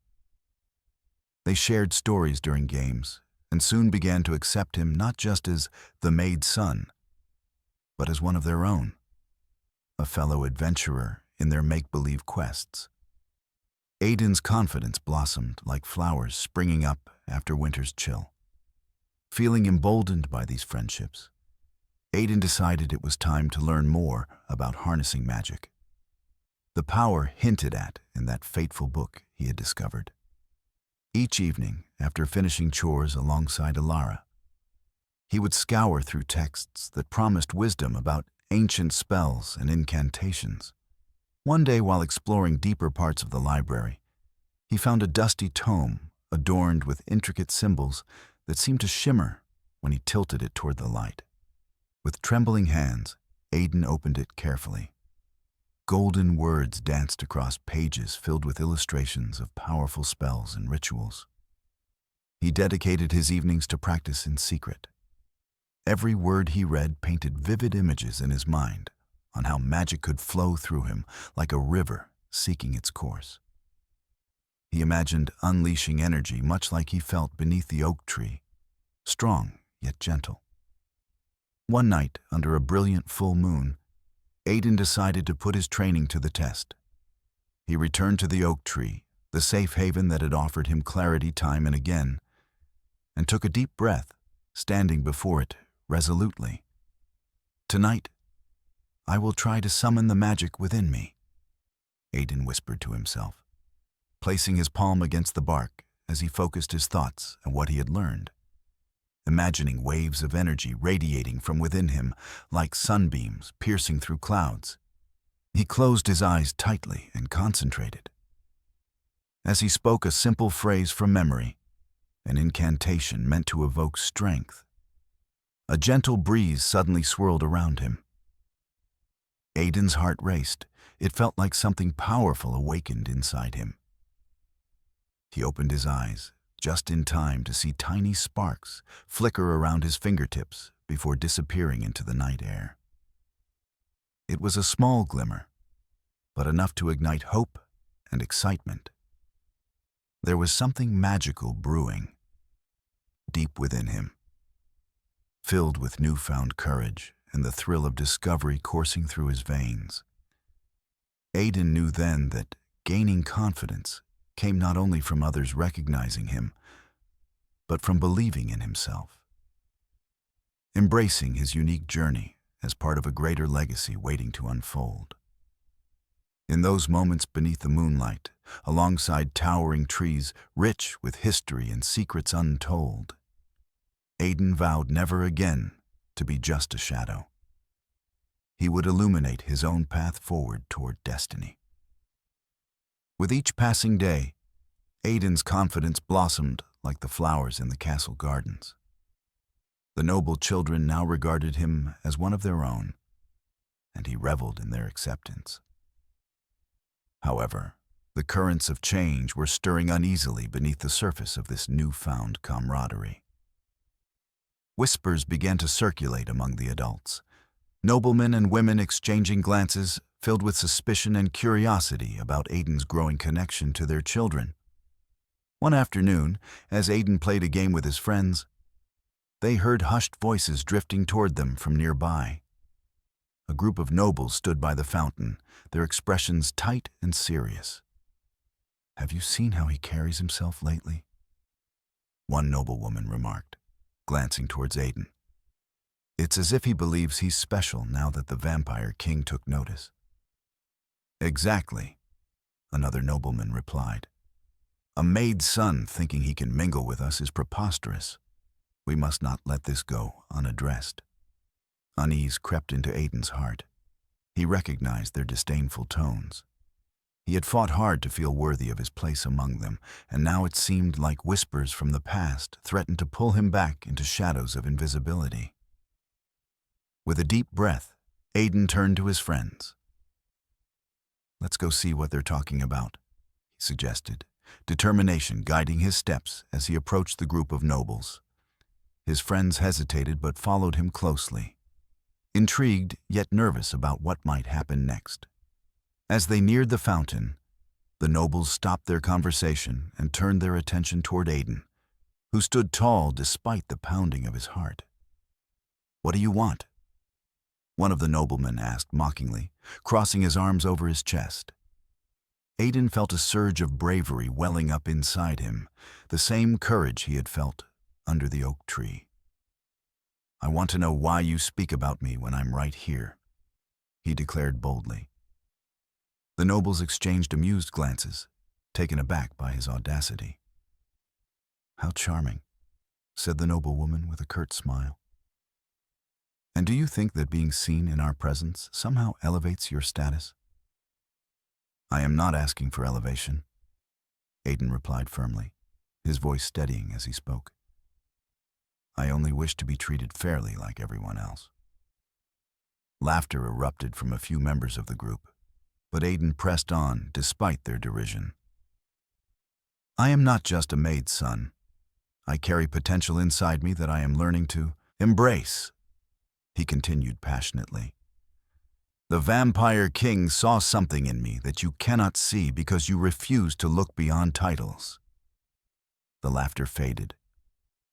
They shared stories during games and soon began to accept him not just as the Maid's son, but as one of their own, a fellow adventurer in their make-believe quests. Aiden's confidence blossomed like flowers springing up after winter's chill. Feeling emboldened by these friendships, Aiden decided it was time to learn more about harnessing magic, the power hinted at in that fateful book he had discovered. Each evening, after finishing chores alongside Alara, he would scour through texts that promised wisdom about ancient spells and incantations. One day, while exploring deeper parts of the library, he found a dusty tome adorned with intricate symbols that seemed to shimmer when he tilted it toward the light. With trembling hands, Aiden opened it carefully. Golden words danced across pages filled with illustrations of powerful spells and rituals. He dedicated his evenings to practice in secret. Every word he read painted vivid images in his mind on how magic could flow through him like a river seeking its course. He imagined unleashing energy much like he felt beneath the oak tree, strong yet gentle. One night, under a brilliant full moon, Aiden decided to put his training to the test. He returned to the oak tree, the safe haven that had offered him clarity time and again, and took a deep breath, standing before it resolutely. "Tonight, I will try to summon the magic within me," Aiden whispered to himself, placing his palm against the bark as he focused his thoughts on what he had learned. Imagining waves of energy radiating from within him like sunbeams piercing through clouds, he closed his eyes tightly and concentrated. As he spoke a simple phrase from memory, an incantation meant to evoke strength, a gentle breeze suddenly swirled around him. Aiden's heart raced. It felt like something powerful awakened inside him. He opened his eyes, just in time to see tiny sparks flicker around his fingertips before disappearing into the night air. It was a small glimmer, but enough to ignite hope and excitement. There was something magical brewing deep within him, filled with newfound courage and the thrill of discovery coursing through his veins. Aiden knew then that gaining confidence came not only from others recognizing him, but from believing in himself, embracing his unique journey as part of a greater legacy waiting to unfold. In those moments beneath the moonlight, alongside towering trees rich with history and secrets untold, Aiden vowed never again to be just a shadow. He would illuminate his own path forward toward destiny. With each passing day, Aiden's confidence blossomed like the flowers in the castle gardens. The noble children now regarded him as one of their own, and he reveled in their acceptance. However, the currents of change were stirring uneasily beneath the surface of this newfound camaraderie. Whispers began to circulate among the adults, noblemen and women exchanging glances filled with suspicion and curiosity about Aiden's growing connection to their children. One afternoon, as Aiden played a game with his friends, they heard hushed voices drifting toward them from nearby. A group of nobles stood by the fountain, their expressions tight and serious. "Have you seen how he carries himself lately?" one noblewoman remarked, glancing towards Aiden. "It's as if he believes he's special now that the Vampire King took notice." "Exactly," another nobleman replied. A maid's son thinking he can mingle with us is preposterous. We must not let this go unaddressed. Unease crept into Aiden's heart. He recognized their disdainful tones. He had fought hard to feel worthy of his place among them, and now it seemed like whispers from the past threatened to pull him back into shadows of invisibility. With a deep breath, Aiden turned to his friends. "Let's go see what they're talking about," he suggested, determination guiding his steps as he approached the group of nobles. His friends hesitated but followed him closely, intrigued yet nervous about what might happen next. As they neared the fountain, the nobles stopped their conversation and turned their attention toward Aiden, who stood tall despite the pounding of his heart. "What do you want?" one of the noblemen asked mockingly, crossing his arms over his chest. Aiden felt a surge of bravery welling up inside him, the same courage he had felt under the oak tree. "I want to know why you speak about me when I'm right here," he declared boldly. The nobles exchanged amused glances, taken aback by his audacity. "How charming," said the noblewoman with a curt smile. "And do you think that being seen in our presence somehow elevates your status?" "I am not asking for elevation," Aiden replied firmly, his voice steadying as he spoke. "I only wish to be treated fairly like everyone else." Laughter erupted from a few members of the group, but Aiden pressed on despite their derision. "I am not just a maid's son. I carry potential inside me that I am learning to embrace," he continued passionately. "The Vampire King saw something in me that you cannot see because you refuse to look beyond titles." The laughter faded,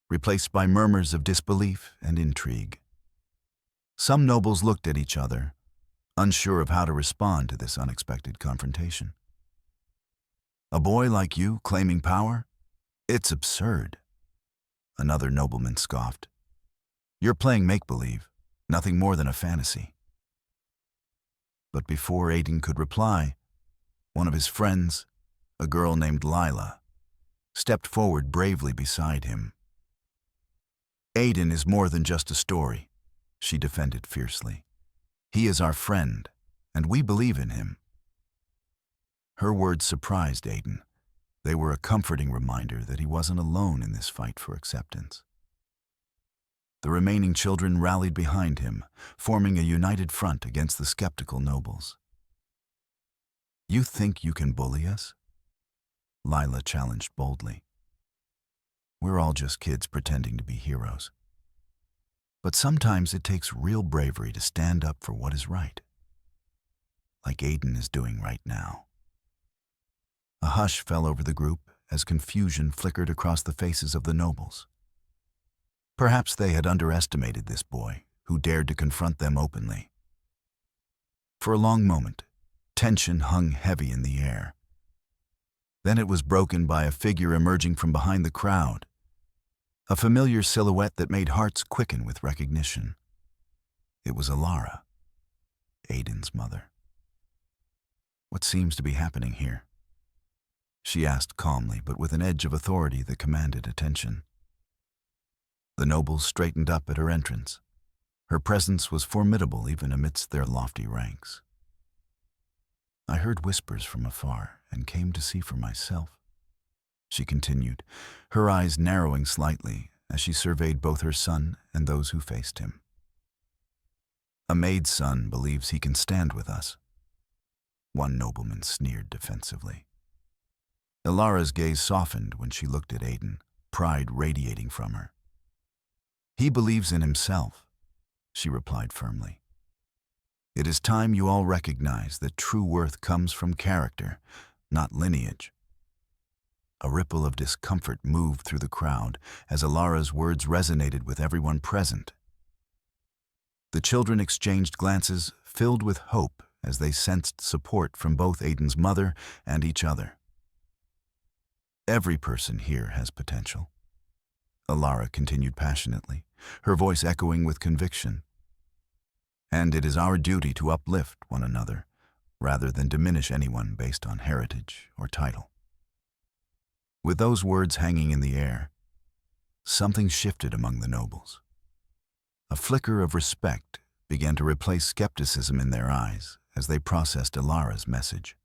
replaced by murmurs of disbelief and intrigue. Some nobles looked at each other, unsure of how to respond to this unexpected confrontation. "A boy like you claiming power? It's absurd," another nobleman scoffed. "You're playing make-believe, nothing more than a fantasy." But before Aiden could reply, one of his friends, a girl named Lila, stepped forward bravely beside him. "Aiden is more than just a story," she defended fiercely. "He is our friend, and we believe in him." Her words surprised Aiden. They were a comforting reminder that he wasn't alone in this fight for acceptance. The remaining children rallied behind him, forming a united front against the skeptical nobles. "You think you can bully us?" Lila challenged boldly. "We're all just kids pretending to be heroes. But sometimes it takes real bravery to stand up for what is right, like Aiden is doing right now." A hush fell over the group as confusion flickered across the faces of the nobles. Perhaps they had underestimated this boy, who dared to confront them openly. For a long moment, tension hung heavy in the air. Then it was broken by a figure emerging from behind the crowd, a familiar silhouette that made hearts quicken with recognition. It was Alara, Aiden's mother. "What seems to be happening here?" she asked calmly, but with an edge of authority that commanded attention. The nobles straightened up at her entrance. Her presence was formidable even amidst their lofty ranks. "I heard whispers from afar and came to see for myself," she continued, her eyes narrowing slightly as she surveyed both her son and those who faced him. "A maid's son believes he can stand with us," one nobleman sneered defensively. Ilara's gaze softened when she looked at Aiden, pride radiating from her. "He believes in himself," she replied firmly. "It is time you all recognize that true worth comes from character, not lineage." A ripple of discomfort moved through the crowd as Ilara's words resonated with everyone present. The children exchanged glances filled with hope as they sensed support from both Aiden's mother and each other. "Every person here has potential," Ilara continued passionately, her voice echoing with conviction. "And it is our duty to uplift one another, rather than diminish anyone based on heritage or title. With those words hanging in the air, something shifted among the nobles. A flicker of respect began to replace skepticism in their eyes as they processed Ilara's message.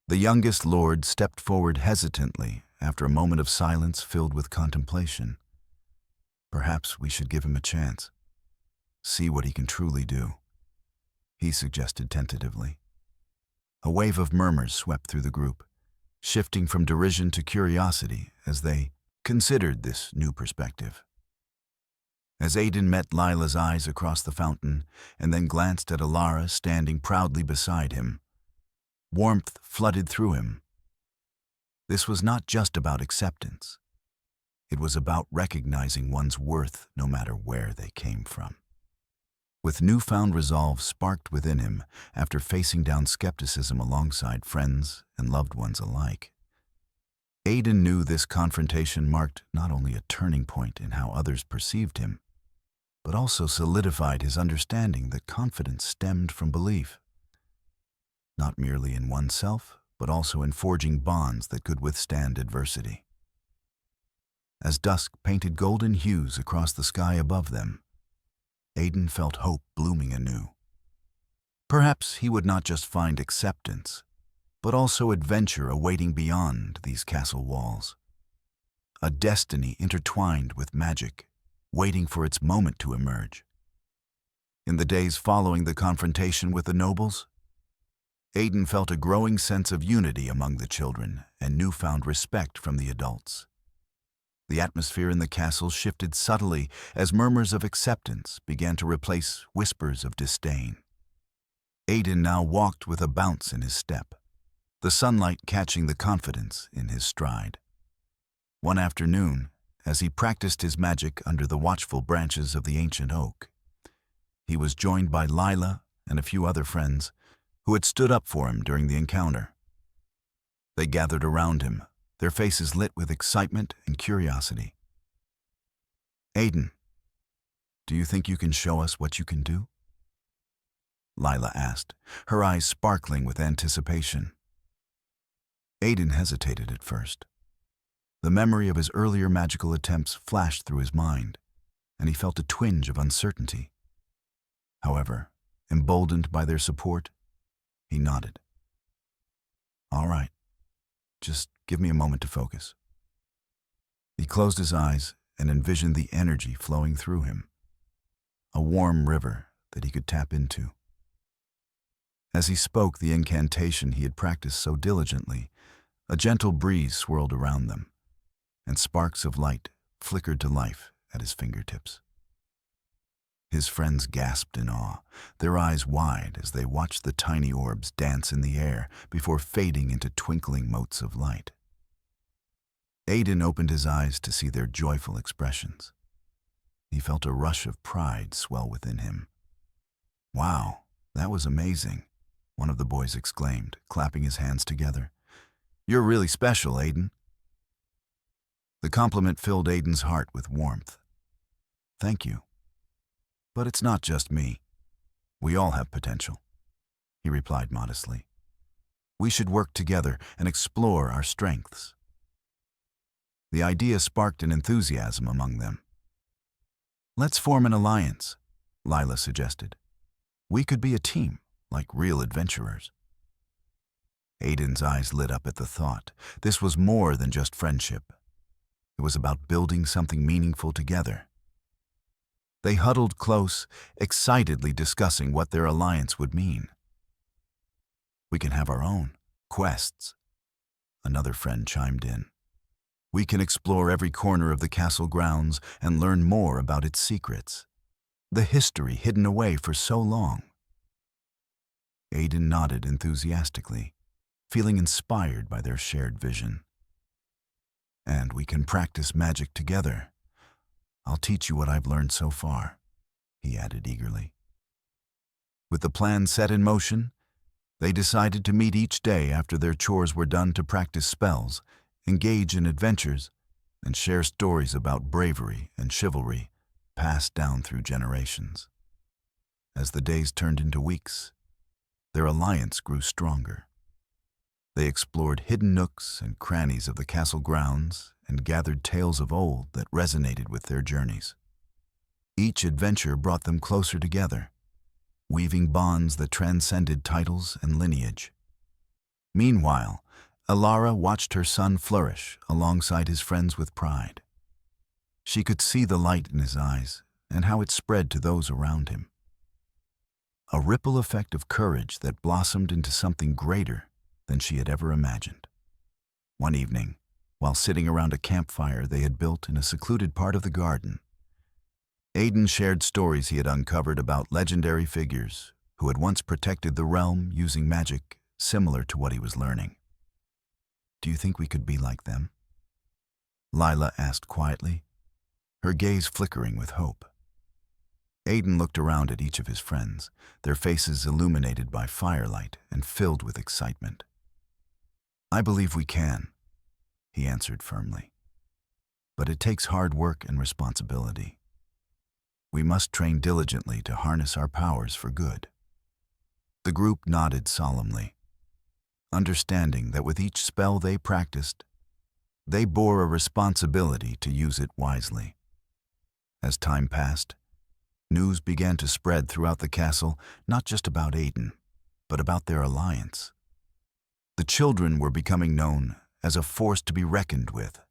The youngest lord stepped forward hesitantly after a moment of silence filled with contemplation. Perhaps we should give him a chance. See what he can truly do, he suggested tentatively. A wave of murmurs swept through the group, shifting from derision to curiosity as they considered this new perspective. As Aiden met Lila's eyes across the fountain and then glanced at Ilara standing proudly beside him, warmth flooded through him. This was not just about acceptance. It was about recognizing one's worth no matter where they came from. With newfound resolve sparked within him after facing down skepticism alongside friends and loved ones alike, Aiden knew this confrontation marked not only a turning point in how others perceived him, but also solidified his understanding that confidence stemmed from belief, not merely in oneself, but also in forging bonds that could withstand adversity. As dusk painted golden hues across the sky above them, Aiden felt hope blooming anew. Perhaps he would not just find acceptance, but also adventure awaiting beyond these castle walls. A destiny intertwined with magic, waiting for its moment to emerge. In the days following the confrontation with the nobles, Aiden felt a growing sense of unity among the children and newfound respect from the adults. The atmosphere in the castle shifted subtly as murmurs of acceptance began to replace whispers of disdain. Aiden now walked with a bounce in his step, the sunlight catching the confidence in his stride. One afternoon, as he practiced his magic under the watchful branches of the ancient oak, he was joined by Lila and a few other friends who had stood up for him during the encounter. They gathered around him, their faces lit with excitement and curiosity. "Aiden, do you think you can show us what you can do?" Lila asked, her eyes sparkling with anticipation. Aiden hesitated at first. The memory of his earlier magical attempts flashed through his mind, and he felt a twinge of uncertainty. However, emboldened by their support, he nodded. "All right, just give me a moment to focus." He closed his eyes and envisioned the energy flowing through him, a warm river that he could tap into. As he spoke the incantation he had practiced so diligently, a gentle breeze swirled around them, and sparks of light flickered to life at his fingertips. His friends gasped in awe, their eyes wide as they watched the tiny orbs dance in the air before fading into twinkling motes of light. Aiden opened his eyes to see their joyful expressions. He felt a rush of pride swell within him. "Wow, that was amazing," one of the boys exclaimed, clapping his hands together. "You're really special, Aiden." The compliment filled Aiden's heart with warmth. "Thank you. But it's not just me. We all have potential," he replied modestly. "We should work together and explore our strengths." The idea sparked an enthusiasm among them. "Let's form an alliance," Lila suggested. "We could be a team, like real adventurers." Aiden's eyes lit up at the thought. This was more than just friendship. It was about building something meaningful together. They huddled close, excitedly discussing what their alliance would mean. "We can have our own quests," another friend chimed in. "We can explore every corner of the castle grounds and learn more about its secrets, the history hidden away for so long." Aiden nodded enthusiastically, feeling inspired by their shared vision. "And we can practice magic together. I'll teach you what I've learned so far," he added eagerly. With the plan set in motion, they decided to meet each day after their chores were done to practice spells, engage in adventures, and share stories about bravery and chivalry passed down through generations. As the days turned into weeks, their alliance grew stronger. They explored hidden nooks and crannies of the castle grounds and gathered tales of old that resonated with their journeys. Each adventure brought them closer together, weaving bonds that transcended titles and lineage. Meanwhile, Alara watched her son flourish alongside his friends with pride. She could see the light in his eyes and how it spread to those around him. A ripple effect of courage that blossomed into something greater than she had ever imagined. One evening, while sitting around a campfire they had built in a secluded part of the garden, Aiden shared stories he had uncovered about legendary figures who had once protected the realm using magic similar to what he was learning. "Do you think we could be like them?" Lila asked quietly, her gaze flickering with hope. Aiden looked around at each of his friends, their faces illuminated by firelight and filled with excitement. "I believe we can," he answered firmly. "But it takes hard work and responsibility. We must train diligently to harness our powers for good." The group nodded solemnly, understanding that with each spell they practiced, they bore a responsibility to use it wisely. As time passed, news began to spread throughout the castle, not just about Aiden, but about their alliance. The children were becoming known as a force to be reckoned with,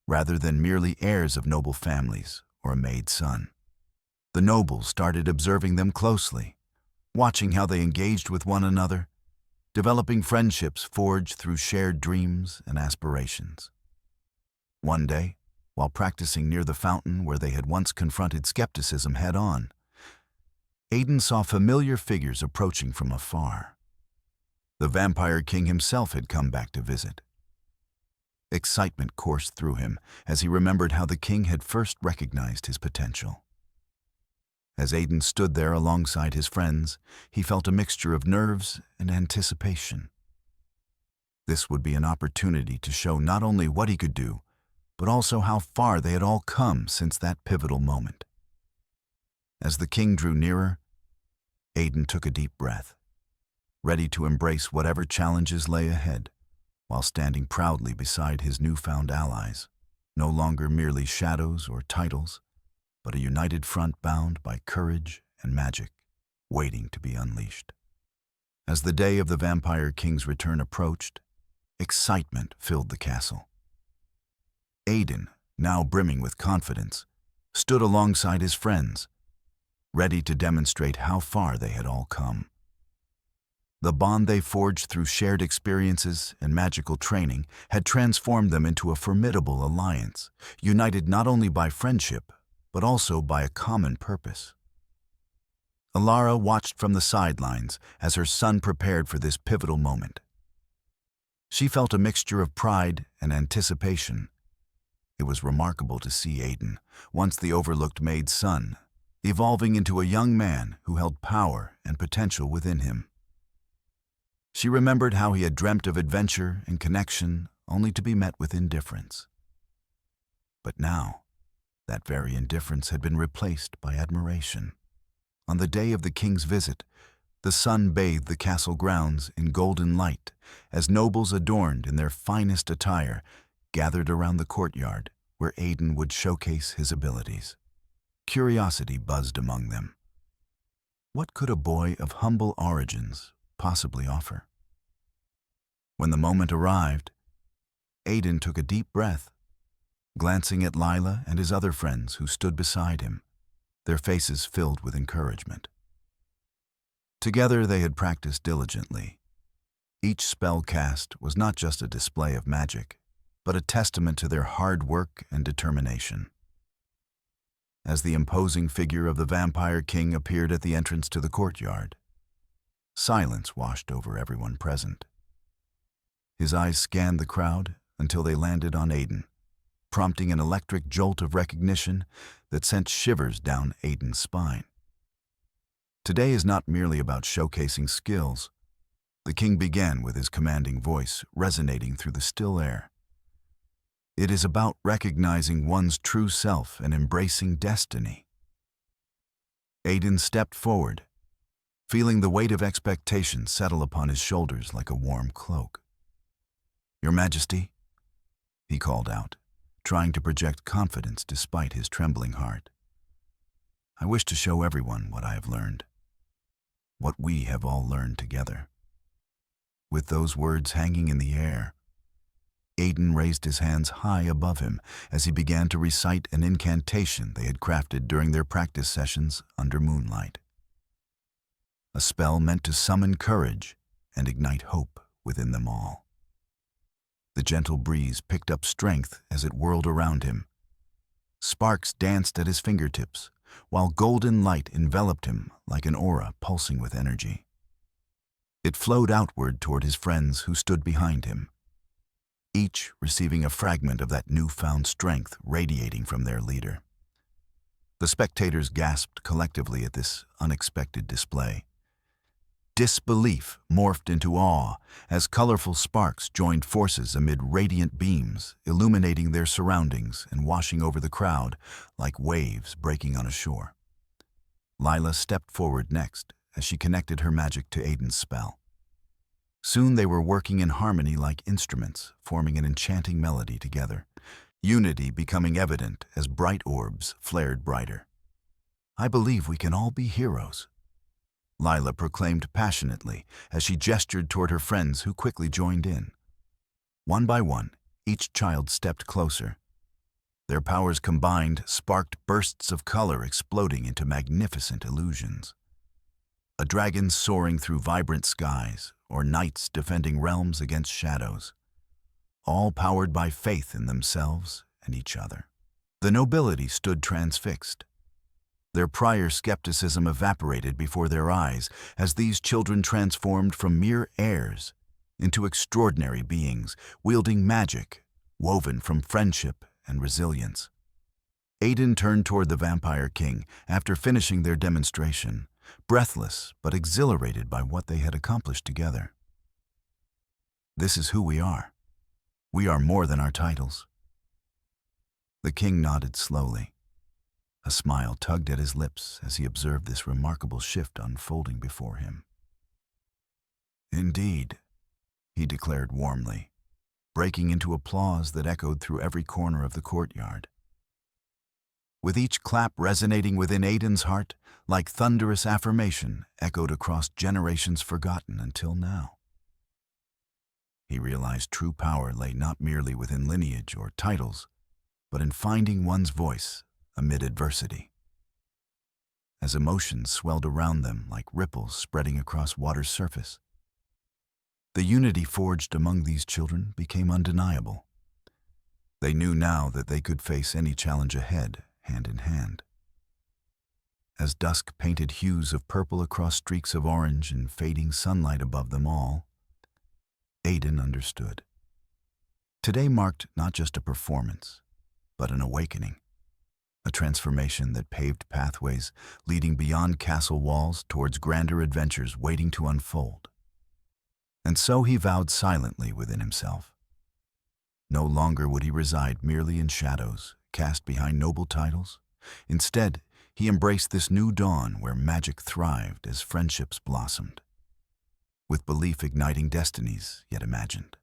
rather than merely heirs of noble families or a Maid's son. The nobles started observing them closely, watching how they engaged with one another, developing friendships forged through shared dreams and aspirations. One day, while practicing near the fountain where they had once confronted skepticism head-on, Aiden saw familiar figures approaching from afar. The Vampire King himself had come back to visit. Excitement coursed through him as he remembered how the king had first recognized his potential. As Aiden stood there alongside his friends, he felt a mixture of nerves and anticipation. This would be an opportunity to show not only what he could do, but also how far they had all come since that pivotal moment. As the king drew nearer, Aiden took a deep breath, ready to embrace whatever challenges lay ahead, while standing proudly beside his newfound allies, no longer merely shadows or titles, but a united front bound by courage and magic, waiting to be unleashed. As the day of the Vampire King's return approached, excitement filled the castle. Aiden, now brimming with confidence, stood alongside his friends, ready to demonstrate how far they had all come. The bond they forged through shared experiences and magical training had transformed them into a formidable alliance, united not only by friendship, but also by a common purpose. Alara watched from the sidelines as her son prepared for this pivotal moment. She felt a mixture of pride and anticipation. It was remarkable to see Aiden, once the overlooked Maid's son, evolving into a young man who held power and potential within him. She remembered how he had dreamt of adventure and connection only to be met with indifference. But now, that very indifference had been replaced by admiration. On the day of the king's visit, the sun bathed the castle grounds in golden light as nobles adorned in their finest attire gathered around the courtyard where Aiden would showcase his abilities. Curiosity buzzed among them. What could a boy of humble origins possibly offer? When the moment arrived, Aiden took a deep breath, glancing at Lila and his other friends who stood beside him, their faces filled with encouragement. Together they had practiced diligently. Each spell cast was not just a display of magic, but a testament to their hard work and determination. As the imposing figure of the Vampire King appeared at the entrance to the courtyard, silence washed over everyone present. His eyes scanned the crowd until they landed on Aiden, prompting an electric jolt of recognition that sent shivers down Aiden's spine. Today is not merely about showcasing skills. The king began with his commanding voice resonating through the still air. It is about recognizing one's true self and embracing destiny. Aiden stepped forward, feeling the weight of expectation settle upon his shoulders like a warm cloak. "Your Majesty," he called out, trying to project confidence despite his trembling heart. "I wish to show everyone what I have learned, what we have all learned together." With those words hanging in the air, Aiden raised his hands high above him as he began to recite an incantation they had crafted during their practice sessions under moonlight. A spell meant to summon courage and ignite hope within them all. The gentle breeze picked up strength as it whirled around him. Sparks danced at his fingertips, while golden light enveloped him like an aura pulsing with energy. It flowed outward toward his friends who stood behind him, each receiving a fragment of that newfound strength radiating from their leader. The spectators gasped collectively at this unexpected display. Disbelief morphed into awe as colorful sparks joined forces amid radiant beams, illuminating their surroundings and washing over the crowd like waves breaking on a shore. Lila stepped forward next as she connected her magic to Aiden's spell. Soon they were working in harmony like instruments, forming an enchanting melody together, unity becoming evident as bright orbs flared brighter. "I believe we can all be heroes," Lila proclaimed passionately as she gestured toward her friends who quickly joined in. One by one, each child stepped closer. Their powers combined sparked bursts of color exploding into magnificent illusions. A dragon soaring through vibrant skies, or knights defending realms against shadows, all powered by faith in themselves and each other. The nobility stood transfixed. Their prior skepticism evaporated before their eyes as these children transformed from mere heirs into extraordinary beings, wielding magic woven from friendship and resilience. Aiden turned toward the Vampire King after finishing their demonstration, breathless but exhilarated by what they had accomplished together. "This is who we are. We are more than our titles." The king nodded slowly. A smile tugged at his lips as he observed this remarkable shift unfolding before him. "Indeed," he declared warmly, breaking into applause that echoed through every corner of the courtyard. With each clap resonating within Aiden's heart, like thunderous affirmation echoed across generations forgotten until now. He realized true power lay not merely within lineage or titles, but in finding one's voice amid adversity. As emotions swelled around them like ripples spreading across water's surface, the unity forged among these children became undeniable. They knew now that they could face any challenge ahead, hand in hand. As dusk painted hues of purple across streaks of orange and fading sunlight above them all, Aiden understood. Today marked not just a performance, but an awakening. A transformation that paved pathways leading beyond castle walls towards grander adventures waiting to unfold. And so he vowed silently within himself. No longer would he reside merely in shadows, cast behind noble titles. Instead, he embraced this new dawn where magic thrived as friendships blossomed, with belief igniting destinies yet imagined.